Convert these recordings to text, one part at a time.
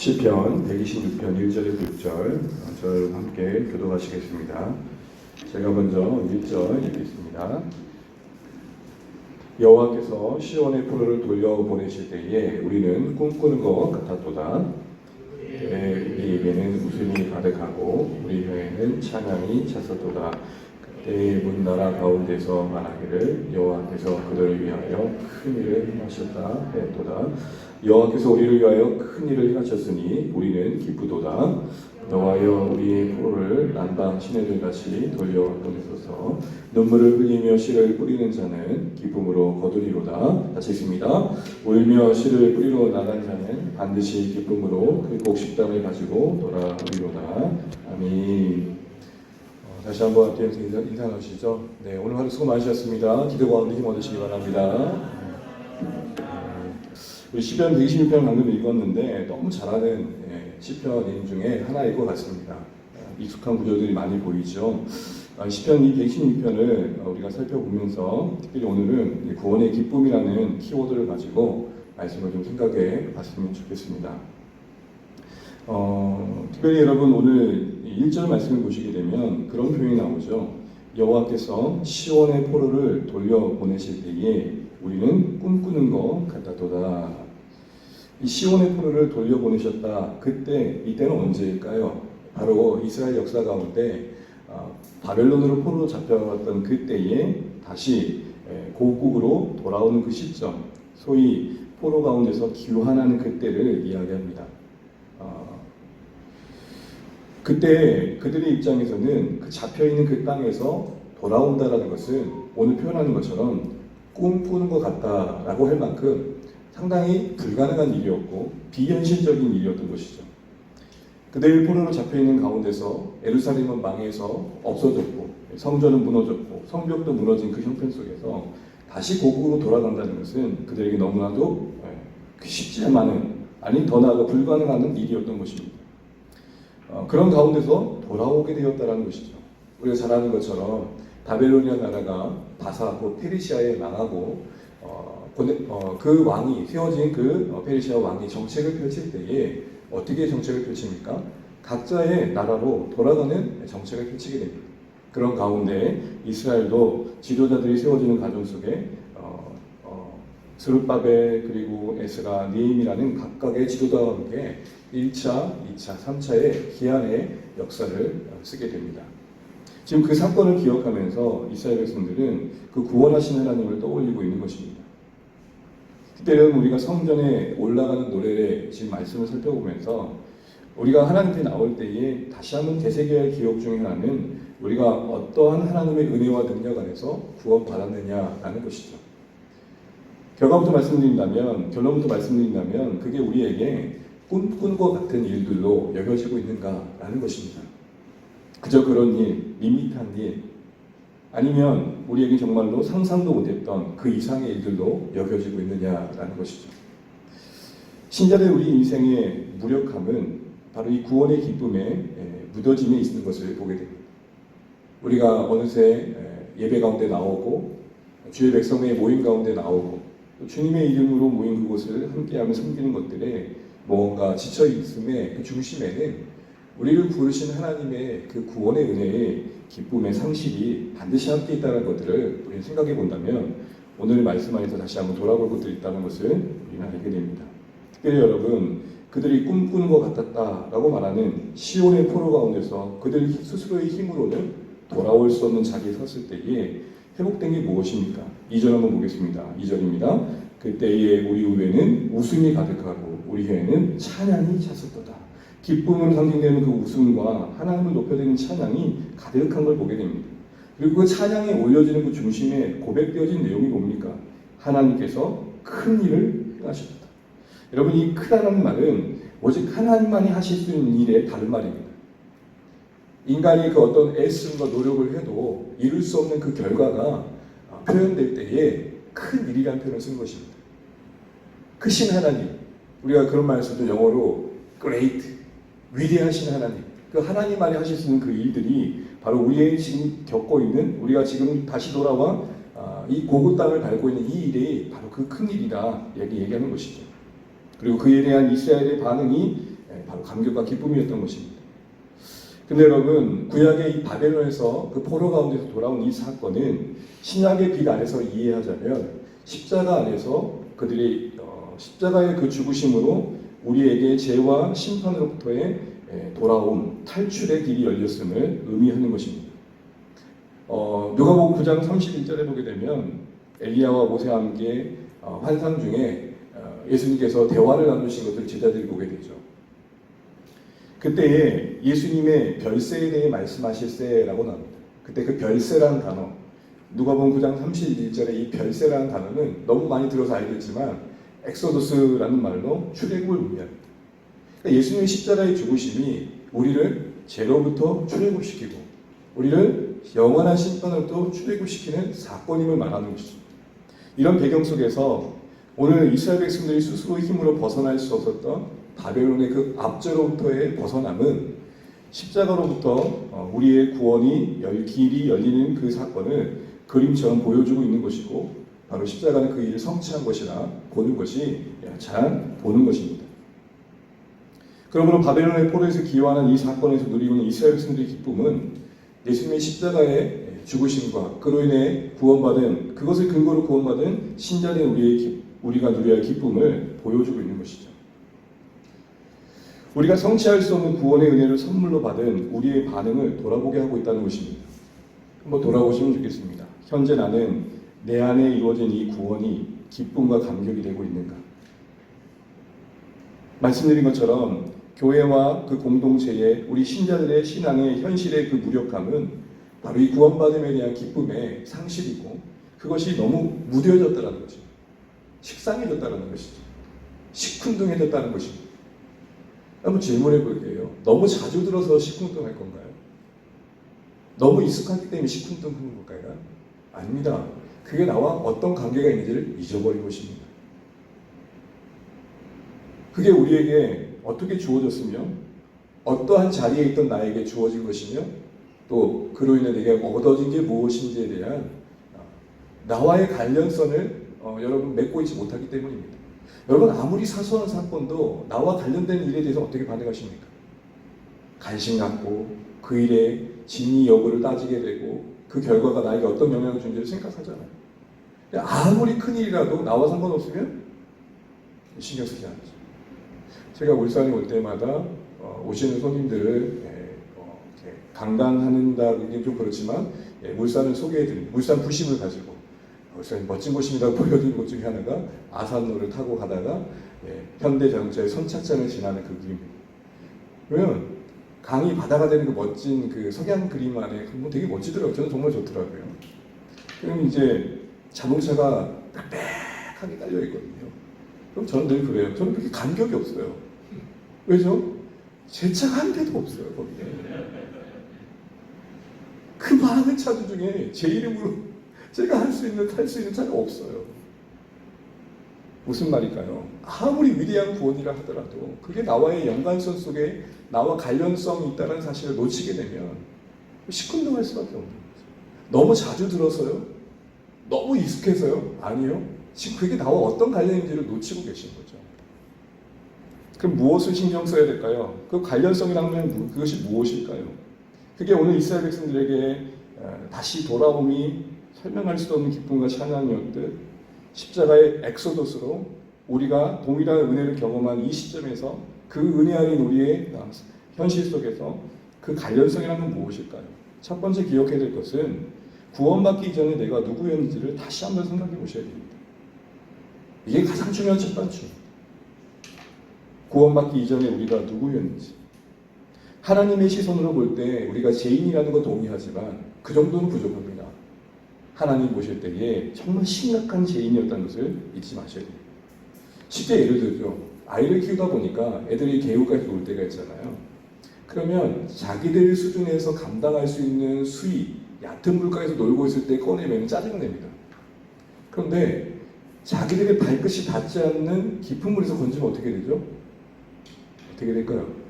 시편 126편 1절에서 6절 저를 함께 교독하시겠습니다. 제가 먼저 1절 읽겠습니다. 여호와께서 시온의 포로를 돌려보내실 때에 우리는 꿈꾸는 것 같았도다. 우리에게는 웃음이 가득하고 우리 혀에는 찬양이 찼었도다. 그때의 문 나라 가운데서 말하기를 여호와께서 그들을 위하여 큰 일을 행하셨다 했도다. 여호와께서 우리를 위하여 큰 일을 행하셨으니 우리는 기쁘도다. 여호와여 우리의 포로를 난방 시내들같이 돌려보내소서. 눈물을 흘리며 씨를 뿌리는 자는 기쁨으로 거두리로다. 같이 읽습니다. 울며 씨를 뿌리러 나간 자는 반드시 기쁨으로 그 곡식단을 가지고 돌아오리로다. 아멘. 다시 한번 함께 인사 나누시죠. 네, 오늘 하루 수고 많으셨습니다. 기도 가운데 힘 얻으시기 바랍니다. 우리 시편 126편 방금 읽었는데 너무 잘 아는 시편인 중에 하나일 것 같습니다. 익숙한 구조들이 많이 보이죠. 시편 126편을 우리가 살펴보면서 특별히 오늘은 구원의 기쁨이라는 키워드를 가지고 말씀을 좀 생각해 봤으면 좋겠습니다. 특별히 여러분 오늘 1절 말씀을 보시게 되면 그런 표현이 나오죠. 여호와께서 시온의 포로를 돌려보내실 때에 우리는 꿈꾸는 것 같았도다. 이 시온의 포로를 돌려보내셨다. 이때는 언제일까요? 바로 이스라엘 역사 가운데 바벨론으로 포로로 잡혀갔던 그때에 다시 고국으로 돌아오는 그 시점, 소위 포로 가운데서 귀환하는 그때를 이야기합니다. 그때 그들의 입장에서는 그 잡혀있는 그 땅에서 돌아온다라는 것은 오늘 표현하는 것처럼 꿈꾸는 것 같다라고 할 만큼 상당히 불가능한 일이었고 비현실적인 일이었던 것이죠. 그들이 포로로 잡혀있는 가운데서 예루살렘은 망해서 없어졌고 성전은 무너졌고 성벽도 무너진 그 형편 속에서 다시 고국으로 돌아간다는 것은 그들에게 너무나도 쉽지 않은, 아니 더 나아가 불가능한 일이었던 것입니다. 그런 가운데서 돌아오게 되었다는 것이죠. 우리가 잘 아는 것처럼 바벨로니아 나라가 바사 곧 페르시아에 망하고 그 왕이 세워진 그 페르시아 왕이 정책을 펼칠 때에 어떻게 정책을 펼칩니까? 각자의 나라로 돌아가는 정책을 펼치게 됩니다. 그런 가운데 이스라엘도 지도자들이 세워지는 과정 속에 스룹바벨 그리고 에스라, 느헤미야라는 각각의 지도자와 함께 1차, 2차, 3차의 기한의 역사를 쓰게 됩니다. 지금 그 사건을 기억하면서 이스라엘 백성들은 그 구원하신 하나님을 떠올리고 있는 것입니다. 그때는 우리가 성전에 올라가는 노래의 지금 말씀을 살펴보면서 우리가 하나님 앞에 나올 때에 다시 한번 되새겨야 할 기억 중에 하나는 우리가 어떠한 하나님의 은혜와 능력 안에서 구원받았느냐라는 것이죠. 결론부터 말씀드린다면 그게 우리에게 꿈꾼 것 같은 일들로 여겨지고 있는가라는 것입니다. 그저 그런 일, 밋밋한 일, 아니면 우리에게 정말로 상상도 못했던 그 이상의 일들로 여겨지고 있느냐라는 것이죠. 신자들 우리 인생의 무력함은 바로 이 구원의 기쁨에 묻어짐에 있는 것을 보게 됩니다. 우리가 어느새 예배 가운데 나오고 주의 백성의 모임 가운데 나오고 주님의 이름으로 모인 그곳을 함께하며 섬기는 것들에 뭔가 지쳐있음의 그 중심에는 우리를 부르신 하나님의 그 구원의 은혜의 기쁨의 상실이 반드시 함께 있다는 것들을 우리는 생각해 본다면 오늘 말씀 안에서 다시 한번 돌아볼 것들이 있다는 것을 우리는 알게 됩니다. 특별히 여러분, 그들이 꿈꾸는 것 같았다라고 말하는 시온의 포로 가운데서 그들 스스로의 힘으로는 돌아올 수 없는 자리에 섰을 때에 회복된 게 무엇입니까? 2절 한번 보겠습니다. 2절입니다. 그때에 우리 후에는 웃음이 가득하고 우리 혀에는 찬양이 찼었도다. 기쁨으로 상징되는 그 웃음과 하나님을 높여드리는 찬양이 가득한 걸 보게 됩니다. 그리고 그 찬양이 올려지는 그 중심에 고백되어진 내용이 뭡니까? 하나님께서 큰 일을 행하셨다. 여러분, 이 크다라는 말은 오직 하나님만이 하실 수 있는 일의 다른 말입니다. 인간이 그 어떤 애씀과 노력을 해도 이룰 수 없는 그 결과가 표현될 때에 큰 일이라는 표현을 쓴 것입니다. 크신 하나님, 우리가 그런 말을 써도 영어로 great, 위대하신 하나님, 그 하나님만이 하실 수 있는 그 일들이 바로 우리의 지금 겪고 있는, 우리가 지금 다시 돌아와 이 고국 땅을 밟고 있는 이 일이 바로 그 큰 일이다 얘기하는 것이죠. 그리고 그에 대한 이스라엘의 반응이 바로 감격과 기쁨이었던 것입니다. 근데 여러분, 구약의 이 바벨론에서 그 포로 가운데서 돌아온 이 사건은 신약의 빛 안에서 이해하자면 십자가 안에서 그들이 십자가의 그 죽으심으로 우리에게 죄와 심판으로부터의 돌아옴, 탈출의 길이 열렸음을 의미하는 것입니다. 누가복음 9장 31절에 보게 되면 엘리야와 모세와 함께 환상 중에 예수님께서 대화를 나누신 것을 제자들이 보게 되죠. 그때에 예수님의 별세에 대해 말씀하실세라고 나옵니다. 그때 그 별세라는 단어, 누가복음 9장 31절에 이 별세라는 단어는 너무 많이 들어서 알겠지만 엑소더스라는 말로 출애굽을 의미합니다. 그러니까 예수님의 십자가의 죽으심이 우리를 죄로부터 출애굽시키고 우리를 영원한 심판으로부터 출애굽시키는 사건임을 말하는 것입니다. 이런 배경 속에서 오늘 이스라엘 백성들이 스스로 힘으로 벗어날 수 없었던 바벨론의 그 압제로부터의 벗어남은 십자가로부터 우리의 구원이 길이 열리는 그 사건을 그림처럼 보여주고 있는 것이고 바로 십자가는 그 일을 성취한 것이라 보는 것이 잘 보는 것입니다. 그러므로 바벨론의 포로에서 기원한 이 사건에서 누리고 있는 이스라엘 백성들의 기쁨은 예수님의 십자가의 죽으심과 그로 인해 구원받은 그것을 근거로 구원받은 신자된 우리가 누려야 할 기쁨을 보여주고 있는 것이죠. 우리가 성취할 수 없는 구원의 은혜를 선물로 받은 우리의 반응을 돌아보게 하고 있다는 것입니다. 한번 돌아보시면 좋겠습니다. 현재 나는 내 안에 이루어진 이 구원이 기쁨과 감격이 되고 있는가? 말씀드린 것처럼 교회와 그 공동체의 우리 신자들의 신앙의 현실의 그 무력함은 바로 이 구원받음에 대한 기쁨의 상실이고 그것이 너무 무뎌졌다는 것입니다. 식상해졌다는 것이죠. 시큰둥해졌다는 것입니다. 한번 질문해 볼게요. 너무 자주 들어서 시큰둥할 건가요? 너무 익숙하기 때문에 시큰둥하는 걸까요? 아닙니다. 그게 나와 어떤 관계가 있는지를 잊어버린 것입니다. 그게 우리에게 어떻게 주어졌으며 어떠한 자리에 있던 나에게 주어진 것이며 또 그로 인해 내게 얻어진 게 무엇인지에 대한 나와의 관련성을 여러분 맺고 있지 못하기 때문입니다. 여러분 아무리 사소한 사건도 나와 관련된 일에 대해서 어떻게 반응하십니까? 관심 갖고 그 일의 진위 여부를 따지게 되고 그 결과가 나에게 어떤 영향을 주는지를 생각하잖아요. 아무리 큰일이라도 나와 상관없으면 신경 쓰지 않죠. 제가 울산에 올 때마다 오시는 손님들을 강간한다는 좀 그렇지만 울산을 소개해드립니다. 울산 부심을 가지고 울산이 멋진 곳입니다 보여드린 곳 중에 하나가 아산로를 타고 가다가 현대자동차의 선착장을 지나는 그 길입니다. 그러면 강이 바다가 되는 그 멋진 그 석양 그림 안에 되게 멋지더라고요. 저는 정말 좋더라고요. 그럼 이제 자동차가 빽빽하게 깔려 있거든요. 그럼 저는 늘 그래요. 저는 그렇게 감격이 없어요. 왜죠? 제 차가 한 대도 없어요 거기에. 그 많은 차들 중에 제 이름으로 제가 탈 수 있는 차가 없어요. 무슨 말일까요? 아무리 위대한 구원이라 하더라도 그게 나와의 연관성 속에 나와 관련성이 있다는 사실을 놓치게 되면 시큰둥할 수밖에 없는 거죠. 너무 자주 들어서요? 너무 익숙해서요? 아니요. 지금 그게 나와 어떤 관련인지를 놓치고 계신 거죠. 그럼 무엇을 신경 써야 될까요? 그 관련성이라면 그것이 무엇일까요? 그게 오늘 이스라엘 백성들에게 다시 돌아옴이 설명할 수 없는 기쁨과 찬양이었듯 십자가의 엑소더스로 우리가 동일한 은혜를 경험한 이 시점에서 그 은혜 아닌 우리의 현실 속에서 그 관련성이라는 무엇일까요? 첫 번째 기억해야 될 것은 구원받기 이전에 내가 누구였는지를 다시 한번 생각해 보셔야 됩니다. 이게 가장 중요한 첫 번째입니다. 구원받기 이전에 우리가 누구였는지. 하나님의 시선으로 볼 때 우리가 죄인이라는 건 동의하지만 그 정도는 부족합니다. 하나님 보실 때에 정말 심각한 죄인이었다는 것을 잊지 마셔야 돼요. 쉽게 예를 들죠. 아이를 키우다 보니까 애들이 개울가에서 놀 때가 있잖아요. 그러면 자기들 수준에서 감당할 수 있는 수위, 얕은 물가에서 놀고 있을 때 꺼내면 짜증냅니다. 그런데 자기들의 발끝이 닿지 않는 깊은 물에서 건지면 어떻게 되죠? 어떻게 될까요?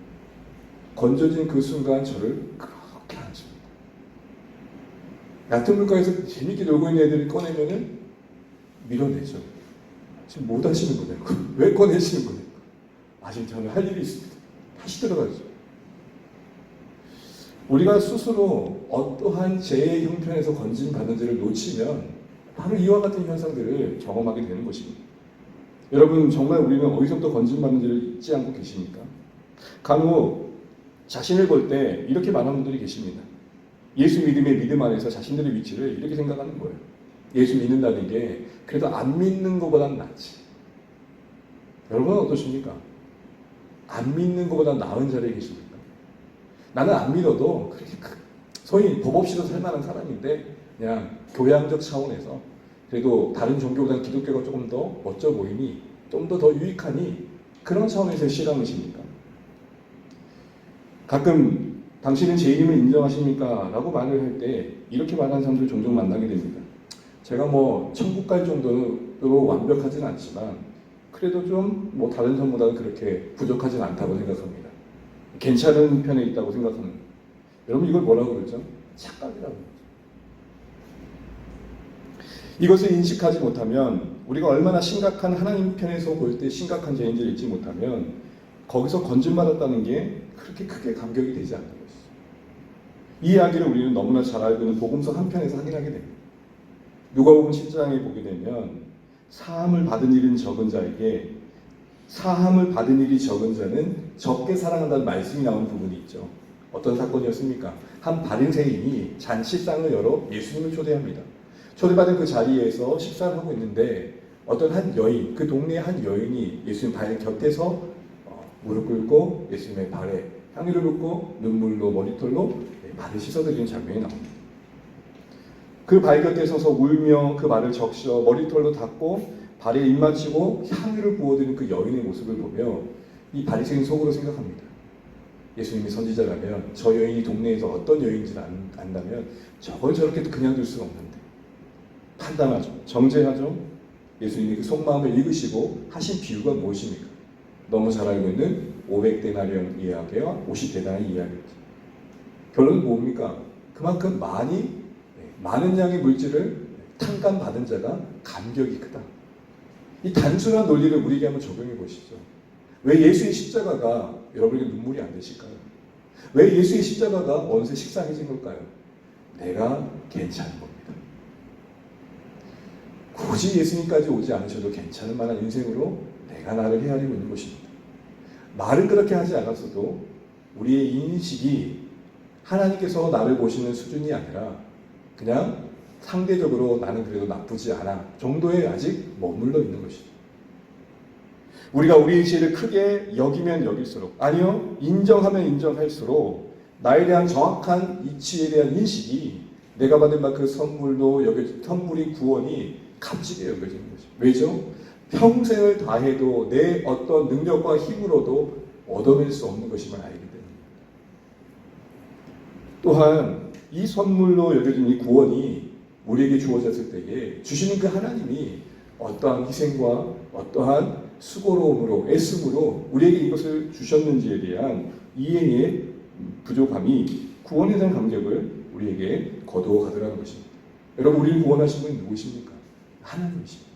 건져진 그 순간 저를 그렇게 안습니다. 얕은 물가에서 재밌게 놀고 있는 애들을 꺼내면은 밀어내죠. 지금 못 하시는 거네요. 왜 꺼내시는 거네요? 지금 저는 할 일이 있습니다. 다시 들어가죠. 우리가 스스로 어떠한 죄의 형편에서 건진받은지를 놓치면 바로 이와 같은 현상들을 경험하게 되는 것입니다. 여러분, 정말 우리는 어디서부터 건진받는지를 잊지 않고 계십니까? 간혹 자신을 볼 때 이렇게 많은 분들이 계십니다. 예수 믿음의 믿음 안에서 자신들의 위치를 이렇게 생각하는 거예요. 예수 믿는다는 게 그래도 안 믿는 것보단 낫지. 여러분은 어떠십니까? 안 믿는 것보다 나은 자리에 계십니까? 나는 안 믿어도 그렇게 소위 법 없이도 살만한 사람인데 그냥 교양적 차원에서 그래도 다른 종교보다 기독교가 조금 더 멋져 보이니 좀 더 유익하니 그런 차원에서 실험이십니까? 가끔 당신은 죄인임을 인정하십니까? 라고 말을 할 때 이렇게 말하는 사람들 종종 만나게 됩니다. 제가 뭐 천국 갈 정도로 완벽하진 않지만 그래도 좀 뭐 다른 사람보다는 그렇게 부족하진 않다고 생각합니다. 괜찮은 편에 있다고 생각합니다. 여러분 이걸 뭐라고 그러죠? 착각이라고 그러죠. 이것을 인식하지 못하면 우리가 얼마나 심각한 하나님 편에서 볼 때 심각한 죄인지를 잊지 못하면 거기서 건진받았다는 게 그렇게 크게 감격이 되지 않는 것이죠. 이 이야기를 우리는 너무나 잘 알고 있는 복음서 한편에서 확인하게 됩니다. 누가복음 7장에 보게 되면 사함을 받은 일은 적은 자에게 사함을 받은 일이 적은 자는 적게 사랑한다는 말씀이 나오는 부분이 있죠. 어떤 사건이었습니까? 한 바리새인이 잔치상을 열어 예수님을 초대합니다. 초대받은 그 자리에서 식사를 하고 있는데 어떤 한 여인, 그 동네의 한 여인이 예수님 발 곁에서 무릎 꿇고 예수님의 발에 향유를 붓고 눈물로 머리털로 발을 씻어드리는 장면이 나옵니다. 그 발 곁에 서서 울며 그 발을 적셔 머리털로 닦고 발에 입맞추고 향유를 부어드리는 그 여인의 모습을 보며 이 바리새인 속으로 생각합니다. 예수님이 선지자라면 저 여인이 동네에서 어떤 여인인지 안다면 저걸 저렇게 그냥 둘 수가 없는데 판단하죠. 정죄하죠. 예수님이 그 속마음을 읽으시고 하신 비유가 무엇입니까? 너무 잘 알고 있는 500데나리온 이야기와 50데나리 이야기입니다. 결론은 뭡니까? 그만큼 많은 양의 물질을 탕감받은 자가 감격이 크다. 이 단순한 논리를 우리에게 한번 적용해 보시죠. 왜 예수의 십자가가 여러분에게 눈물이 안 되실까요? 왜 예수의 십자가가 어느새 식상해진 걸까요? 내가 괜찮은 겁니다. 굳이 예수님까지 오지 않으셔도 괜찮을 만한 인생으로 내가 나를 헤아리고 있는 것입니다. 말은 그렇게 하지 않았어도 우리의 인식이 하나님께서 나를 보시는 수준이 아니라 그냥 상대적으로 나는 그래도 나쁘지 않아 정도에 아직 머물러 있는 것이죠. 우리가 우리의 죄를 크게 여기면 여길수록, 아니요, 인정하면 인정할수록 나에 대한 정확한 이치에 대한 인식이 내가 받은 그 선물이 구원이 값지게 여겨지는 거죠. 왜죠? 평생을 다해도 내 어떤 능력과 힘으로도 얻어낼 수 없는 것임을 알기 때문입니다. 또한 이 선물로 여겨진 이 구원이 우리에게 주어졌을 때에 주시는 그 하나님이 어떠한 희생과 어떠한 수고로움으로 애씀으로 우리에게 이것을 주셨는지에 대한 이해의 부족함이 구원에 대한 감격을 우리에게 거두어 가더라는 것입니다. 여러분, 우리를 구원하신 분이 누구십니까? 하나님이십니다.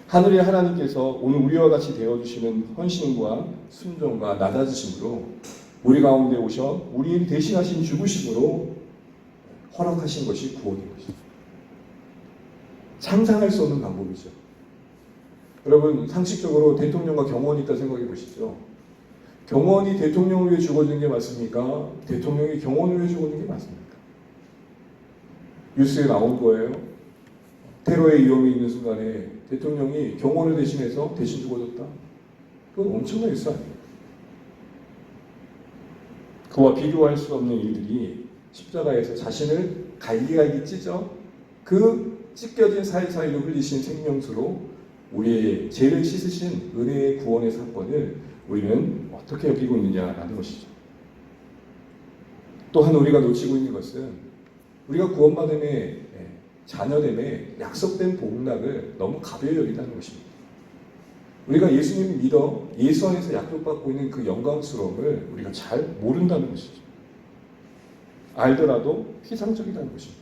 하늘의 하나님께서 오늘 우리와 같이 되어주시는 헌신과 순종과 낮아지심으로 우리 가운데 오셔 우리를 대신하신 죽으심으로 허락하신 것이 구원인 것입니다. 상상할 수 없는 방법이죠. 여러분, 상식적으로 대통령과 경호원이 있다 생각해 보시죠. 경호원이 대통령을 위해 죽어주는 게 맞습니까? 대통령이 경호원을 위해 죽어주는 게 맞습니까? 뉴스에 나온 거예요. 테러의 위험이 있는 순간에 대통령이 경호원을 대신해서 대신 죽어줬다. 그건 엄청난 일수 아니에요. 그와 비교할 수 없는 일들이 십자가에서 자신을 갈기갈기 찢어 그 찢겨진 사이사이로 흘리신 생명수로 우리의 죄를 씻으신 은혜의 구원의 사건을 우리는 어떻게 여기고 있느냐라는 것이죠. 또한 우리가 놓치고 있는 것은 우리가 구원받음에 자녀됨에 약속된 복락을 너무 가벼이 여긴다는 것입니다. 우리가 예수님을 믿어 예수 안에서 약속받고 있는 그 영광스러움을 우리가 잘 모른다는 것이죠. 알더라도 피상적이라는 것입니다.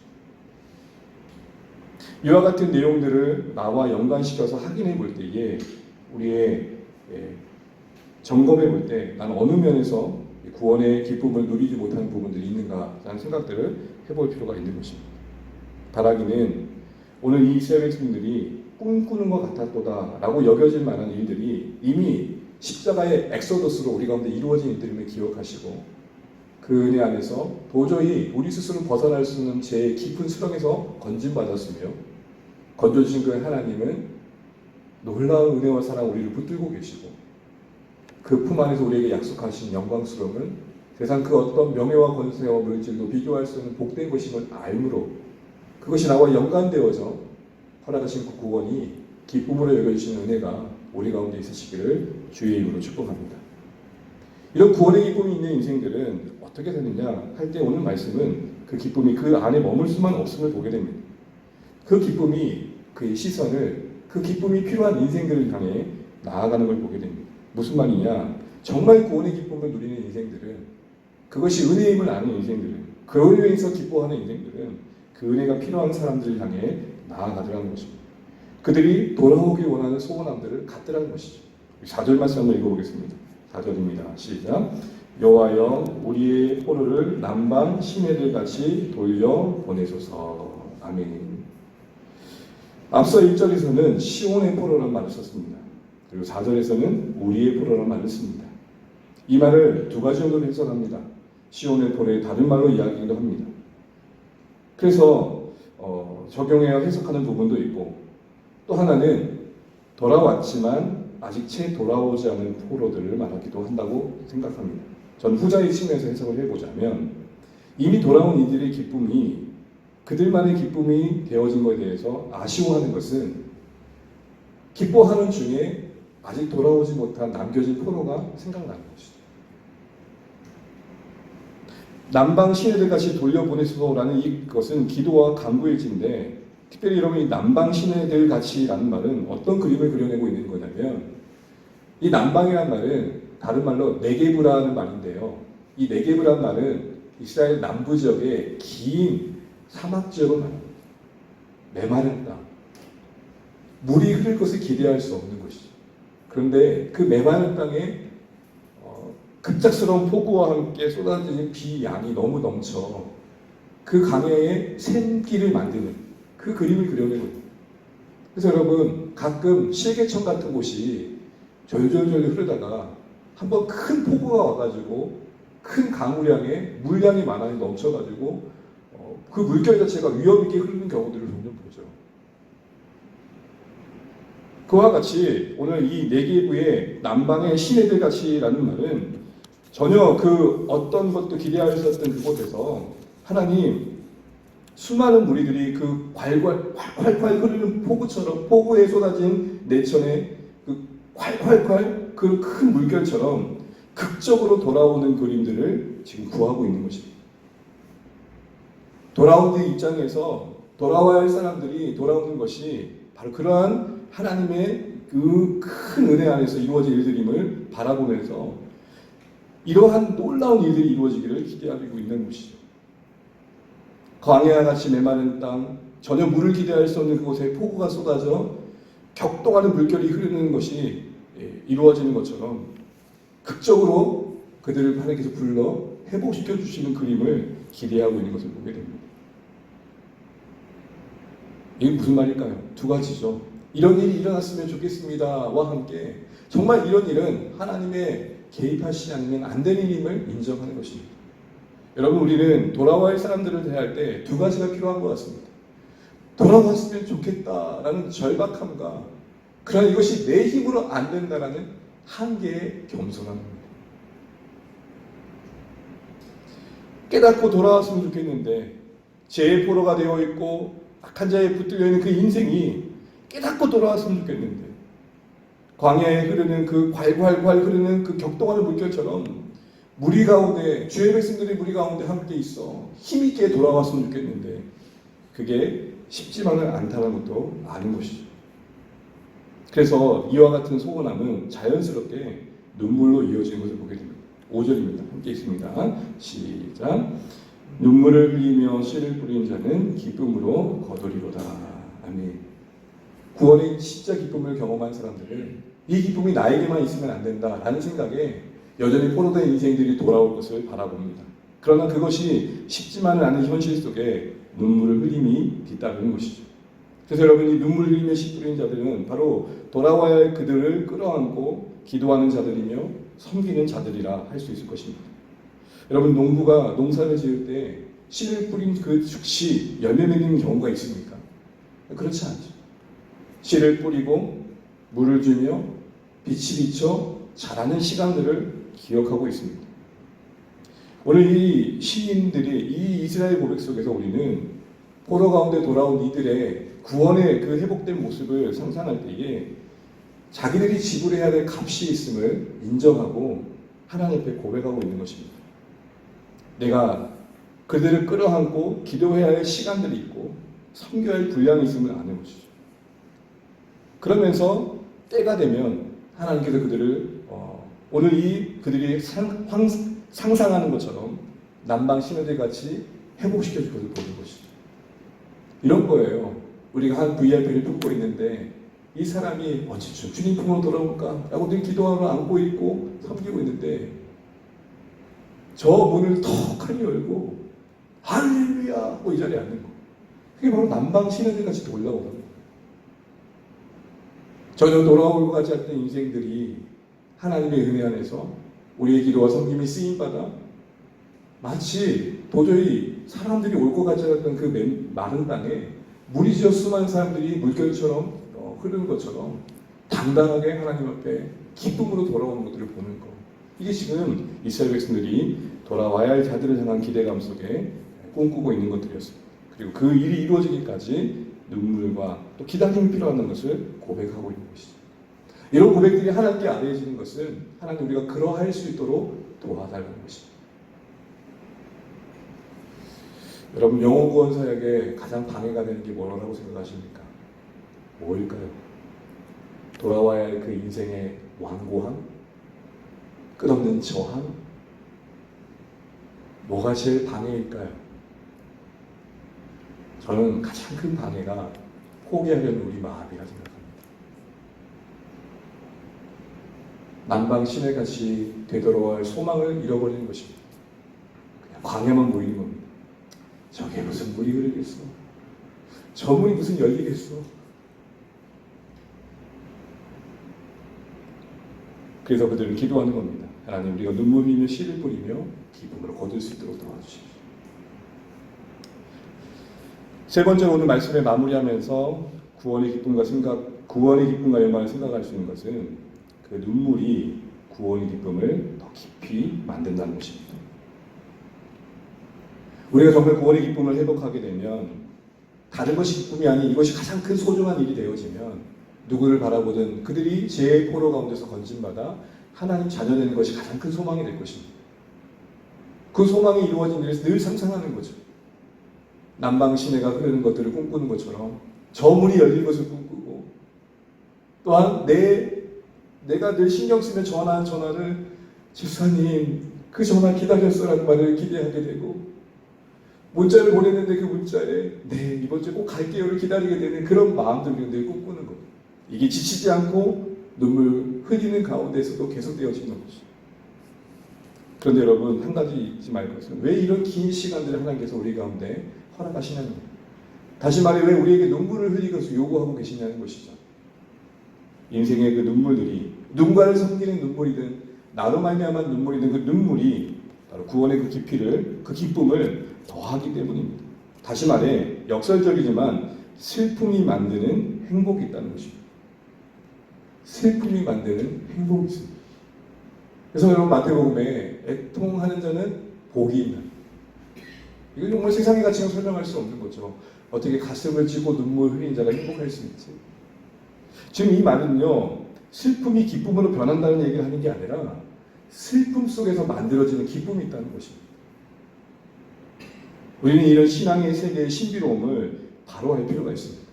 이와 같은 내용들을 나와 연관시켜서 확인해 볼 때에 우리의 점검해 볼 때 나는 어느 면에서 구원의 기쁨을 누리지 못하는 부분들이 있는가라는 생각들을 해볼 필요가 있는 것입니다. 바라기는 오늘 이 이스라엘 백성들이 꿈꾸는 것 같았도다라고 여겨질 만한 일들이 이미 십자가의 엑소더스로 우리 가운데 이루어진 일들임을 기억하시고 그 은혜 안에서 도저히 우리 스스로 벗어날 수 없는 죄의 깊은 수렁에서 건진받았으며 건져주신 그 하나님은 놀라운 은혜와 사랑 우리를 붙들고 계시고 그 품 안에서 우리에게 약속하신 영광스러움은 세상 그 어떤 명예와 권세와 물질도 비교할 수 없는 복된 것임을 알므로 그것이 나와 연관되어져 허락하신 그 구원이 기쁨으로 여겨주시는 은혜가 우리 가운데 있으시기를 주의 이름으로 축복합니다. 이런 구원의 기쁨이 있는 인생들은 어떻게 되느냐 할 때 오늘 말씀은 그 기쁨이 그 안에 머물 수만 없음을 보게 됩니다. 그 기쁨이 그의 시선을 그 기쁨이 필요한 인생들을 향해 나아가는 걸 보게 됩니다. 무슨 말이냐? 정말 구원의 기쁨을 누리는 인생들은 그것이 은혜임을 아는 인생들은 그 은혜에서 기뻐하는 인생들은 그 은혜가 필요한 사람들을 향해 나아가더라는 것입니다. 그들이 돌아오길 원하는 소원함들을 갖더라는 것이죠. 4절 말씀 한번 읽어보겠습니다. 4절입니다. 시작. 여호와여 우리의 포로를 남방 시내들 같이 돌려 보내소서. 아멘. 앞서 1절에서는 시온의 포로라는 말을 썼습니다. 그리고 4절에서는 우리의 포로라는 말을 씁니다. 이 말을 두 가지 정도로 해석합니다. 시온의 포로의 다른 말로 이야기도 합니다. 그래서 적용해야 해석하는 부분도 있고 또 하나는 돌아왔지만 아직 채 돌아오지 않은 포로들을 말하기도 한다고 생각합니다. 전 후자의 측면에서 해석을 해보자면 이미 돌아온 이들의 기쁨이 그들만의 기쁨이 되어진 것에 대해서 아쉬워하는 것은 기뻐하는 중에 아직 돌아오지 못한 남겨진 포로가 생각나는 것이죠. 남방 시내들 같이 돌려보내소서라는 이것은 기도와 간구의 지인데 특별히 여러분 이 남방 시내들 같이라는 말은 어떤 그림을 그려내고 있는 거냐면 이 남방이라는 말은 다른 말로 네게브라는 말인데요. 이 네게브라는 말은 이스라엘 남부 지역의 긴 사막 지역을 말합니다. 메마른 땅. 물이 흐를 것을 기대할 수 없는 것이죠. 그런데 그 메마른 땅에 급작스러운 폭우와 함께 쏟아지는 비 양이 너무 넘쳐 그 강야에 샘길을 만드는 그 그림을 그려내고 있습니다. 그래서 여러분 가끔 실개천 같은 곳이 절절절 흐르다가 한번 큰 폭우가 와가지고 큰 강우량에 물량이 많아서 넘쳐가지고 그 물결 자체가 위험 있게 흐르는 경우들을 종종 보죠. 그와 같이 오늘 이 네게브의 남방의 시내들 같이라는 말은 전혀 그 어떤 것도 기대할 수 없던 그곳에서 하나님 수많은 무리들이 그 활활 흐르는 폭우처럼 폭우에 쏟아진 내천에 그 활활 그 큰 물결처럼 극적으로 돌아오는 그림들을 지금 구하고 있는 것입니다. 돌아온 그 입장에서 돌아와야 할 사람들이 돌아오는 것이 바로 그러한 하나님의 그 큰 은혜 안에서 이루어질 일들임을 바라보면서 이러한 놀라운 일들이 이루어지기를 기대하고 있는 것이죠. 광야와 같이 메마른 땅, 전혀 물을 기대할 수 없는 그곳에 폭우가 쏟아져 격동하는 물결이 흐르는 것이 이루어지는 것처럼 극적으로 그들을 하나님께서 불러 회복시켜 주시는 그림을 기대하고 있는 것을 보게 됩니다. 이게 무슨 말일까요? 두 가지죠. 이런 일이 일어났으면 좋겠습니다와 함께 정말 이런 일은 하나님의 개입하시지 않으면 안 되는 일임을 인정하는 것입니다. 여러분 우리는 돌아와야 할 사람들을 대할 때 두 가지가 필요한 것 같습니다. 돌아왔으면 좋겠다라는 절박함과 그러나 이것이 내 힘으로 안 된다라는 한계의 겸손함입니다. 깨닫고 돌아왔으면 좋겠는데 죄의 포로가 되어 있고 악한 자에 붙들려 있는 그 인생이 깨닫고 돌아왔으면 좋겠는데 광야에 흐르는 그 괄괄 흐르는 그 격동하는 물결처럼 무리 가운데 주의 백성들이 무리 가운데 함께 있어 힘있게 돌아왔으면 좋겠는데 그게 쉽지만은 않다는 것도 아는 것이죠. 그래서 이와 같은 소원함은 자연스럽게 눈물로 이어지는 것을 보게 됩니다. 5절입니다. 함께 있습니다. 시작. 눈물을 흘리며 씨를 뿌린 자는 기쁨으로 거두리로다. 아멘. 구원의 진짜 기쁨을 경험한 사람들은 이 기쁨이 나에게만 있으면 안 된다라는 생각에 여전히 포로된 인생들이 돌아올 것을 바라봅니다. 그러나 그것이 쉽지만은 않은 현실 속에 눈물을 흘림이 뒤따르는 것이죠. 그래서 여러분, 이 눈물 흘리며 씨 뿌린 자들은 바로 돌아와야 할 그들을 끌어안고 기도하는 자들이며 섬기는 자들이라 할 수 있을 것입니다. 여러분, 농부가 농사를 지을 때 씨를 뿌린 그 즉시 열매 맺는 경우가 있습니까? 그렇지 않죠. 씨를 뿌리고 물을 주며 빛이 비쳐 자라는 시간들을 기억하고 있습니다. 오늘 이 시인들이 이 이스라엘 고백 속에서 우리는 포로 가운데 돌아온 이들의 구원의 그 회복된 모습을 상상할 때에 자기들이 지불해야 될 값이 있음을 인정하고 하나님 앞에 고백하고 있는 것입니다. 내가 그들을 끌어안고 기도해야 할 시간들이 있고 섬겨야 할 분량이 있음을 아는 것이죠. 그러면서 때가 되면 하나님께서 그들을 오늘 이 그들이 상상하는 것처럼 남방 신하들 같이 회복시켜 줄 것을 보는 것이죠. 이런 거예요. 우리가 한 VIP를 품고 있는데 이 사람이 언제쯤 주님 품으로 돌아올까? 라고 늘 기도하러 안고 있고 섬기고 있는데 저 문을 턱하니 열고 할렐루야 하고 이 자리에 앉는 거. 그게 바로 남방 신하들 같이 올라오는 거예요. 전혀 돌아올 것 같지 않던 인생들이 하나님의 은혜 안에서 우리의 기도와 섬김이 쓰임받아 마치 도저히 사람들이 올 것 같지 않았던 그 마른 땅에 물이 지어 수많은 사람들이 물결처럼 흐르는 것처럼 당당하게 하나님 앞에 기쁨으로 돌아오는 것들을 보는 것. 이게 지금 이스라엘 백성들이 돌아와야 할 자들을 향한 기대감 속에 꿈꾸고 있는 것들이었습니다. 그리고 그 일이 이루어지기까지 눈물과 또 기다림이 필요한 것을 고백하고 있는 것이죠. 이런 고백들이 하나님께 아뢰어지는 것은 하나님 우리가 그러할 수 있도록 도와달라는 것입니다. 여러분, 영혼 구원 사역에 가장 방해가 되는 게 뭐라고 생각하십니까? 뭘까요? 돌아와야 할 그 인생의 완고함? 끝없는 저항? 뭐가 제일 방해일까요? 저는 가장 큰 방해가 포기하려는 우리 마음이라 생각합니다. 남방 시내같이 되돌아갈 소망을 잃어버리는 것입니다. 그냥 광야만 보이는 겁니다. 저게 무슨 물이 흐르겠어? 저 문이 무슨 열리겠어? 그래서 그들은 기도하는 겁니다. 하나님, 우리가 눈물 흘리며 씨를 뿌리며 기쁨으로 거둘 수 있도록 도와주십시오. 세 번째, 오늘 말씀을 마무리하면서 구원의 기쁨과 영광을 생각할 수 있는 것은 그 눈물이 구원의 기쁨을 더 깊이 만든다는 것입니다. 우리가 정말 구원의 기쁨을 회복하게 되면 다른 것이 기쁨이 아닌 이것이 가장 큰 소중한 일이 되어지면 누구를 바라보든 그들이 죄의 포로 가운데서 건진받아 하나님 자녀 되는 것이 가장 큰 소망이 될 것입니다. 그 소망이 이루어진 일을 늘 상상하는 거죠. 남방 시내가 흐르는 것들을 꿈꾸는 것처럼 저 문이 열린 것을 꿈꾸고, 또한 내가 늘 신경 쓰며 전화한 전화를 집사님 그 전화 기다렸어라는 말을 기대하게 되고, 문자를 보냈는데 그 문자에 네 이번 주에 꼭 갈게요를 기다리게 되는 그런 마음들을 늘 꿈꾸는 거예요. 이게 지치지 않고 눈물 흘리는 가운데서도 계속되어지는 것이죠. 그런데 여러분, 한 가지 잊지 말 것은 왜 이런 긴 시간들을 하나님께서 우리 가운데 허락하시냐는 거예요. 다시 말해, 왜 우리에게 눈물을 흘리는 것을 요구하고 계시냐는 것이죠. 인생의 그 눈물들이 누군가를 섬기는 눈물이든 나로 말미암은 눈물이든 그 눈물이 바로 구원의 그 깊이를, 그 기쁨을 더하기 때문입니다. 다시 말해 역설적이지만 슬픔이 만드는 행복이 있다는 것입니다. 슬픔이 만드는 행복이 있습니다. 그래서 여러분, 마태복음에 애통하는 자는 복이 있는, 이건 정말 세상의 가치로 설명할 수 없는 거죠. 어떻게 가슴을 쥐고 눈물 흘린 자가 행복할 수 있지? 지금 이 말은요, 슬픔이 기쁨으로 변한다는 얘기를 하는 게 아니라 슬픔 속에서 만들어지는 기쁨이 있다는 것입니다. 우리는 이런 신앙의 세계의 신비로움을 바로 알 필요가 있습니다.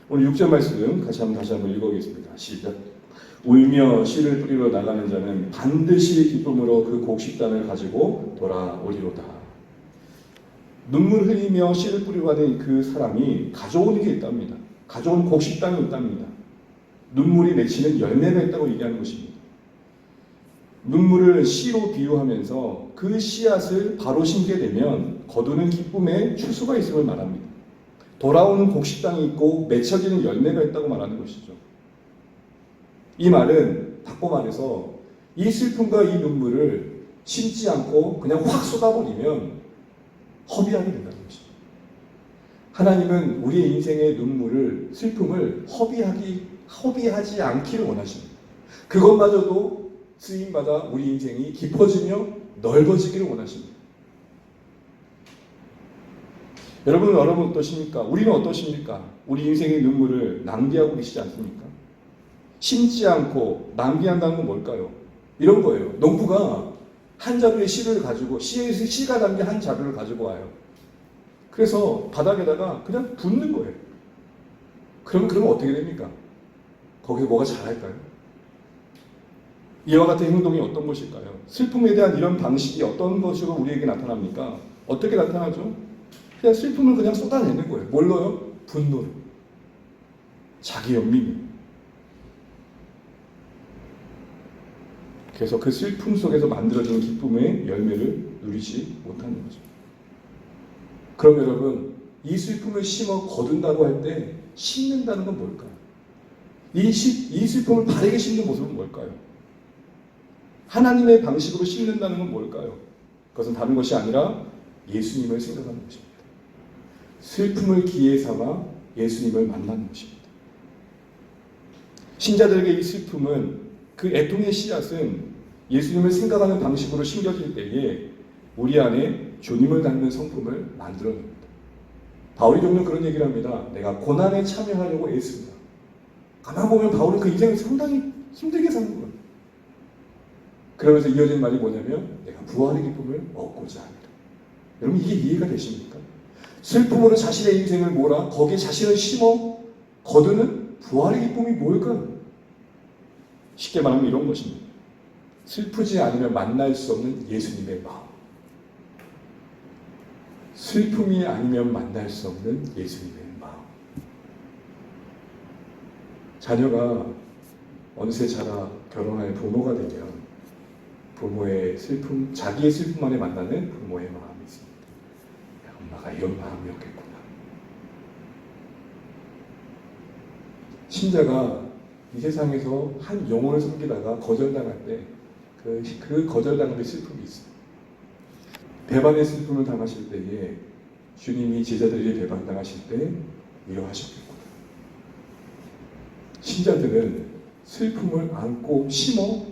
오늘 6절 말씀 다시 한번 읽어보겠습니다. 시작. 울며 씨를 뿌리러 나가는 자는 반드시 기쁨으로 그 곡식단을 가지고 돌아오리로다. 눈물 흘리며 씨를 뿌리러 가는 그 사람이 가져오는 게 있답니다. 가져온 곡식단이 있답니다. 눈물이 맺히는 열매가 있다고 얘기하는 것입니다. 눈물을 씨로 비유하면서 그 씨앗을 바로 심게 되면 거두는 기쁨의 추수가 있음을 말합니다. 돌아오는 곡식당이 있고 맺혀지는 열매가 있다고 말하는 것이죠. 이 말은 바꿔 말해서 이 슬픔과 이 눈물을 심지 않고 그냥 확 쏟아버리면 허비하게 된다는 것입니다. 하나님은 우리의 인생의 눈물을, 슬픔을 허비하지 않기를 원하십니다. 그것마저도 쓰임받아 우리 인생이 깊어지며 넓어지기를 원하십니다. 여러분 어떠십니까? 우리는 어떠십니까? 우리 인생의 눈물을 낭비하고 계시지 않습니까? 심지 않고 낭비한다는 건 뭘까요? 이런 거예요. 농부가 한 자루의 씨를 가지고 씨가 담긴 한 자루를 가지고 와요. 그래서 바닥에다가 그냥 붓는 거예요. 그러면 어떻게 됩니까? 거기서 뭐가 자랄까요? 이와 같은 행동이 어떤 것일까요? 슬픔에 대한 이런 방식이 어떤 것으로 우리에게 나타납니까? 어떻게 나타나죠? 그냥 슬픔을 그냥 쏟아내는 거예요. 뭘로요? 분노로. 자기 연민이. 그래서 그 슬픔 속에서 만들어지는 기쁨의 열매를 누리지 못하는 거죠. 그럼 여러분, 이 슬픔을 심어 거둔다고 할 때 심는다는 건 뭘까요? 이 슬픔을 바르게 심는 모습은 뭘까요? 하나님의 방식으로 심는다는 건 뭘까요? 그것은 다른 것이 아니라 예수님을 생각하는 것입니다. 슬픔을 기회 삼아 예수님을 만나는 것입니다. 신자들에게 이 슬픔은, 그 애통의 씨앗은 예수님을 생각하는 방식으로 심겨질 때에 우리 안에 주님을 닮는 성품을 만들어냅니다. 바울이 종종 그런 얘기를 합니다. 내가 고난에 참여하려고 애씁니다. 가만 보면 바울은 그 인생을 상당히 힘들게 사는 거예요. 그러면서 이어진 말이 뭐냐면 내가 부활의 기쁨을 얻고자 합니다. 여러분, 이게 이해가 되십니까? 슬픔으로 자신의 인생을 몰아 거기에 자신을 심어 거두는 부활의 기쁨이 뭘까요? 쉽게 말하면 이런 것입니다. 슬프지 않으면 만날 수 없는 예수님의 마음. 슬픔이 아니면 만날 수 없는 예수님의 마음. 자녀가 어느새 자라 결혼할 부모가 되면 부모의 슬픔, 자기의 슬픔 안에 만나는 부모의 마음이 있습니다. 엄마가 이런 마음이었겠구나. 신자가 이 세상에서 한 영혼을 섬기다가 거절당할 때 그 거절당함의 슬픔이 있어요. 배반의 슬픔을 당하실 때에 주님이 제자들에게 배반당하실 때 위로하셨겠구나. 신자들은 슬픔을 안고 심어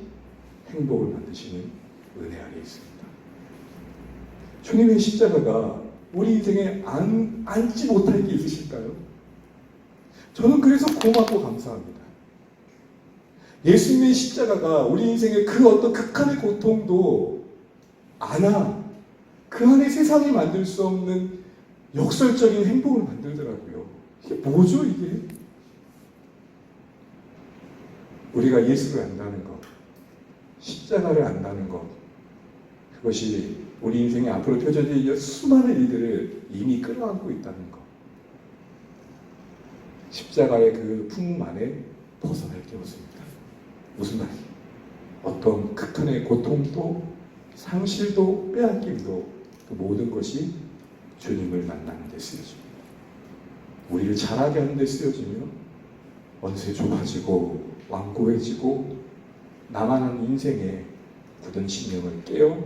행복을 만드시는 은혜 안에 있습니다. 주님의 십자가가 우리 인생에 안지 못할 게 있으실까요? 저는 그래서 고맙고 감사합니다. 예수님의 십자가가 우리 인생의 그 어떤 극한의 고통도 안아 그 안에 세상이 만들 수 없는 역설적인 행복을 만들더라고요. 이게 뭐죠, 이게? 우리가 예수를 안다는 것, 십자가를 안다는 것, 그것이 우리 인생에 앞으로 펼쳐질 수많은 일들을 이미 끌어안고 있다는 것. 십자가의 그 품음 안에 벗어날 게 없습니다. 무슨 말이에요? 어떤 극한의 고통도 상실도 빼앗김도 그 모든 것이 주님을 만나는 데 쓰여집니다. 우리를 자라게 하는 데 쓰여지며 어느새 좁아지고 완고해지고 나만한 인생에 굳은 신명을 깨어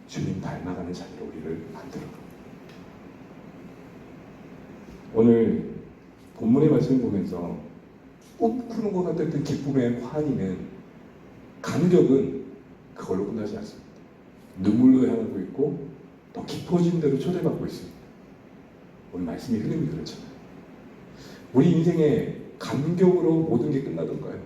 주님 닮아가는 자리로 우리를 만들어갑니다. 오늘 본문의 말씀을 보면서 꽃 푸는 것 같았던 기쁨의 환희는, 감격은 그걸로 끝나지 않습니다. 눈물로 향하고 있고 더 깊어진 대로 초대받고 있습니다. 오늘 말씀이 흐름이 그렇잖아요. 우리 인생에 감격으로 모든 게 끝나던가요?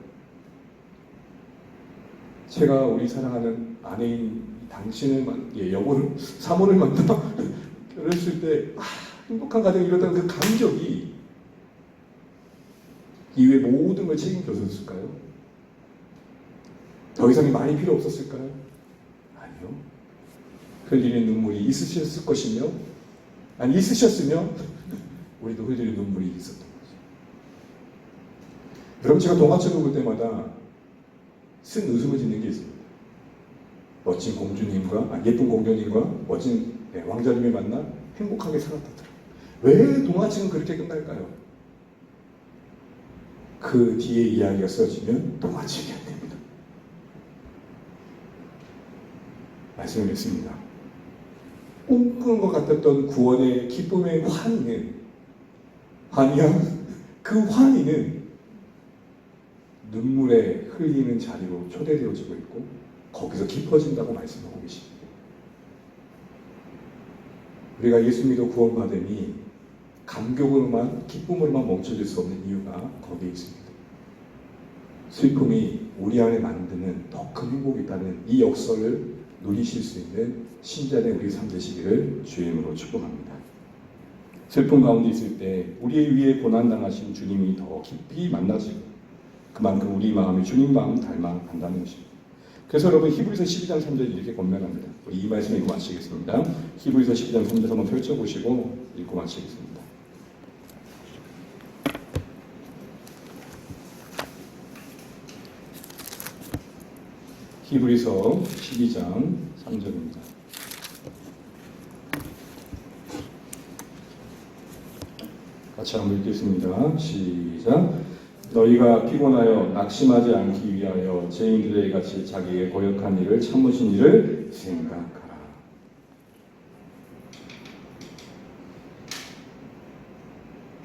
제가 우리 사랑하는 아내인 당신을 여보를 사모를 만나 결혼했을 때 행복한 가정이 이루어졌다는 그 감격이 이외의 모든 걸 책임져줬을까요? 더 이상의 말이 필요 없었을까요? 아니요. 흘리는 눈물이 있으셨을 것이며, 아니 있으셨으면 우리도 흘리는 눈물이 있었던 거죠. 여러분 제가 동화책을 볼 때마다 쓴 웃음을 짓는 게 있습니다. 멋진 공주님과 예쁜 공주님과 멋진 왕자님이 만나 행복하게 살았다더라. 왜 동화책은 그렇게 끝날까요? 그 뒤에 이야기가 써지면 동화책이 안 됩니다. 말씀을 맺습니다. 꿈꾸는 것 같았던 구원의 기쁨의 환희는 그 환희는 눈물에 흘리는 자리로 초대되어지고 있고 거기서 깊어진다고 말씀하고 계십니다. 우리가 예수 믿어 구원받음이 감격으로만 기쁨으로만 멈춰질 수 없는 이유가 거기에 있습니다. 슬픔이 우리 안에 만드는 더 큰 행복이 있다는 이 역설을 누리실 수 있는 신자의 우리 삶 되시기를 주의 이름으로 축복합니다. 슬픔 가운데 있을 때 우리의 위에 고난당하신 주님이 더 깊이 만나지고 그만큼 우리 마음이 주님 마음 닮아간다는 것입니다. 그래서 여러분 히브리서 12장 3절 이렇게 권면합니다. 우리 이 말씀 읽고 마치겠습니다. 히브리서 12장 3절 한번 펼쳐보시고 읽고 마치겠습니다. 히브리서 12장 3절입니다. 같이 한번 읽겠습니다. 시작. 너희가 피곤하여 낙심하지 않기 위하여 죄인들의 같이 자기의 고역한 일을 참으신 일을 생각하라.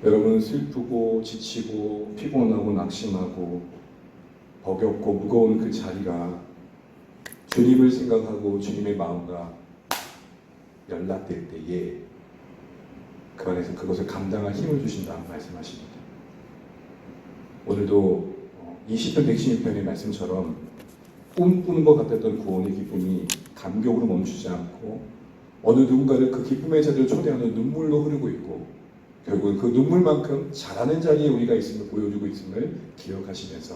여러분 슬프고 지치고 피곤하고 낙심하고 버겁고 무거운 그 자리가 주님을 생각하고 주님의 마음과 연락될 때에 그 안에서 그것을 감당할 힘을 주신다 말씀하십니다. 오늘도 20편 116편의 말씀처럼 꿈꾸는 것 같았던 구원의 기쁨이 감격으로 멈추지 않고 어느 누군가를 그 기쁨의 자리를 초대하는 눈물로 흐르고 있고 결국은 그 눈물만큼 잘하는 자리에 우리가 있음을 보여주고 있음을 기억하시면서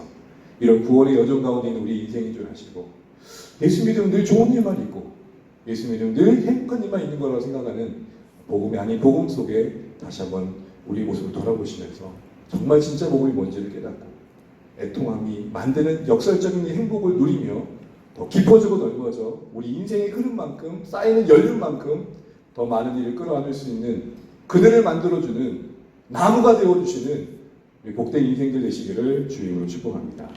이런 구원의 여정 가운데 있는 우리 인생인 줄 아시고 예수 믿으면 늘 좋은 일만 있고 예수 믿으면 늘 행복한 일만 있는 거라고 생각하는 복음이 아닌 복음 속에 다시 한번 우리 모습을 돌아보시면서 정말 진짜 복음이 뭔지를 깨닫고 애통함이 만드는 역설적인 행복을 누리며 더 깊어지고 넓어져 우리 인생의 흐름만큼 쌓이는 연륜만큼 더 많은 일을 끌어안을 수 있는 그들을 만들어주는 나무가 되어주시는 복된 인생들 되시기를 주님으로 축복합니다.